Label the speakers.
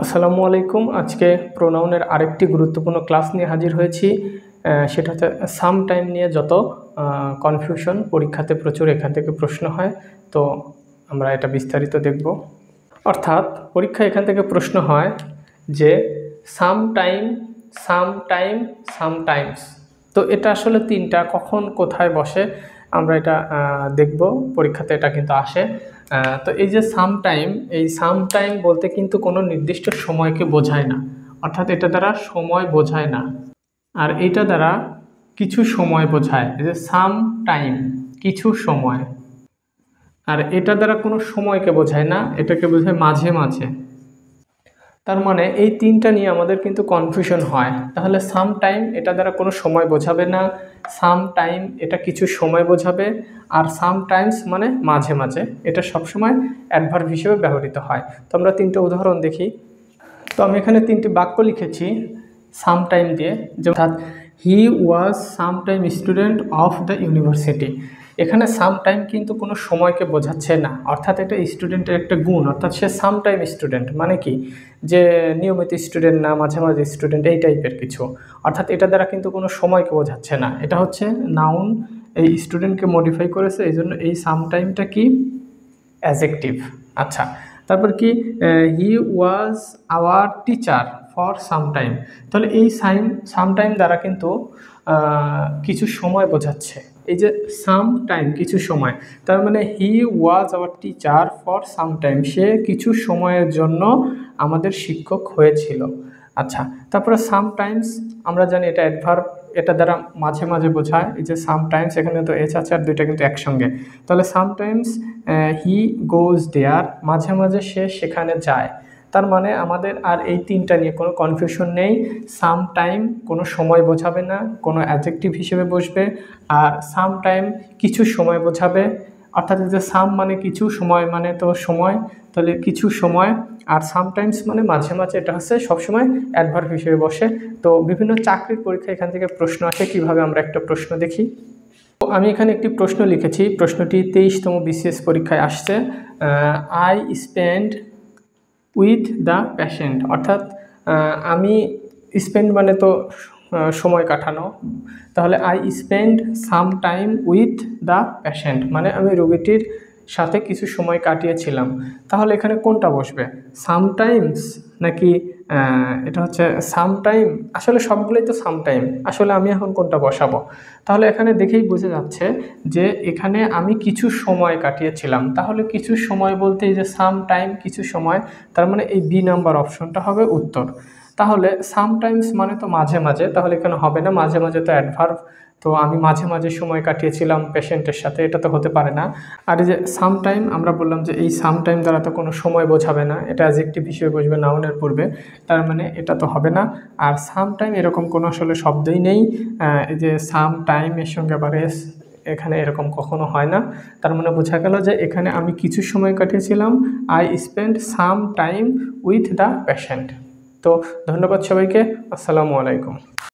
Speaker 1: আসসালামু আলাইকুম। আজকে প্রোনাউনের আরেকটি গুরুত্বপূর্ণ ক্লাস নিয়ে হাজির হয়েছি। সেটা হচ্ছে সাম টাইম নিয়ে যত কনফিউশন পরীক্ষাতে প্রচুর এখান থেকে প্রশ্ন হয়, তো আমরা এটা বিস্তারিত দেখব। অর্থাৎ পরীক্ষায় এখান থেকে প্রশ্ন হয় যে some time, some time, sometimes. তো এটা আসলে তিনটা কখন কোথায় বসে আমরা এটা দেখব। পরীক্ষাতে এটা কিন্তু আসে। তো এই যে সাম টাইম, এই সাম টাইম বলতে কিন্তু কোনো নির্দিষ্ট সময়কে বোঝায় না, অর্থাৎ এটা দ্বারা সময় বোঝায় না। আর এটা দ্বারা কিছু সময় বোঝায়, এই যে সাম টাইম কিছু সময়। আর এটা দ্বারা কোনো সময়কে বোঝায় না, এটাকে বোঝায় মাঝে মাঝে। তার মানে এই তিনটা নিয়ে আমাদের কিন্তু কনফিউশন হয়। তাহলে সাম টাইম এটা দ্বারা কোনো সময় বোঝাবে না, সাম টাইম এটা কিছু সময় বোঝাবে, আর সাম টাইমস মানে মাঝে মাঝে, এটা সবসময় অ্যাডভার্ব হিসেবে ব্যবহৃত হয়। তো আমরা তিনটে উদাহরণ দেখি। তো আমি এখানে তিনটি বাক্য লিখেছি সাম টাইম দিয়ে, অর্থাৎ he was some time student of the university. এখানে সাম টাইম কিন্তু কোনো সময়কে বোঝাচ্ছে না, অর্থাৎ এটা স্টুডেন্টের একটা গুণ, অর্থাৎ সে সাম টাইম স্টুডেন্ট মানে কি, যে নিয়মিত স্টুডেন্ট না, মাঝে মাঝে স্টুডেন্ট, এই টাইপের কিছু। অর্থাৎ এটা দ্বারা কিন্তু কোনো সময়কে বোঝাচ্ছে না, এটা হচ্ছে নাউন, এই স্টুডেন্টকে মডিফাই করেছে, এই জন্য এই সাম টাইমটা কি অ্যাডজেক্টিভ। আচ্ছা, তারপর কি he was our teacher for some time. তাহলে এই সাম টাইম দ্বারা কিন্তু কিছু সময় বোঝাচ্ছে, এই যে সাম টাইম কিছু সময়, তার মানে he was our teacher for some time, সে কিছু সময়ের জন্য আমাদের শিক্ষক হয়েছিল। আচ্ছা, তারপরে সাম টাইমস আমরা জানি এটা অ্যাডভার্ব, এটা দ্বারা মাঝে মাঝে বোঝায়। এই যে সাম টাইমস, এখানে তো এস আছে আর দুইটা কিন্তু একসঙ্গে। তাহলে সাম টাইমস হি গোজ দেয়ার, মাঝে মাঝে সে সেখানে যায়। তার মানে আমাদের আর এই তিনটা নিয়ে কোনো কনফিউশন নেই। সাম টাইম কোনো সময় বোঝাবে না, কোনো অ্যাডজেক্টিভ হিসেবে বসবে। আর সাম টাইম কিছু সময় বোঝাবে, অর্থাৎ যে সাম মানে কিছু, সময় মানে তো সময়, তাহলে কিছু সময়। আর সামটাইমস মানে মাঝে মাঝে, এটা হচ্ছে সবসময় অ্যাডভার্ব হিসেবে বসে। তো বিভিন্ন চাকরির পরীক্ষা এখান থেকে প্রশ্ন আসে, কিভাবে আমরা একটা প্রশ্ন দেখি। তো আমি এখানে একটি প্রশ্ন লিখেছি, প্রশ্নটি 23তম বিসিএস পরীক্ষায় আসছে। I spend with the patient, অর্থাৎ আমি স্পেন্ড মানে তো সময় কাটানো, তাহলে I spend some time with the patient মানে আমি রোগীটির সাথে কিছু সময় কাটিয়েছিলাম। তাহলে এখানে কোনটা বসবে, সামটাইমস নাকি এটা হচ্ছে সাম টাইম? আসলে সবগুলোই তো সাম টাইম, আসলে আমি এখন কোনটা বসাবো? তাহলে এখানে দেখেই বোঝা যাচ্ছে যে এখানে আমি কিছু সময় কাটিয়েছিলাম। তাহলে কিছু সময় বলতে এই যে সাম টাইম কিছু সময়, তার মানে এই বি নাম্বার অপশনটা হবে উত্তর। তাহলে সামটাইমস মানে তো মাঝে মাঝে, তাহলে এখানে হবে না, মাঝে মাঝে তো অ্যাডভার্ব, তো আমি মাঝে মাঝে সময় কাটিয়েছিলাম পেশেন্টের সাথে, এটা তো হতে পারে না। আর এই যে সাম টাইম, আমরা বললাম যে এই সাম টাইম দ্বারা তো কোনো সময় বোঝাবে না, এটা অ্যাডজেক্টিভ হিসেবে বসবে নাউনের পূর্বে, তার মানে এটা তো হবে না। আর সাম টাইম এরকম কোনো আসলে শব্দই নেই, এই যে সাম টাইম এর সঙ্গে আবার এস, এখানে এরকম কখনো হয় না। তার মানে বোঝা গেল যে এখানে আমি কিছু সময় কাটিয়েছিলাম, I spend some time with the patient. তো ধন্যবাদ সবাইকে, আসসালামু আলাইকুম।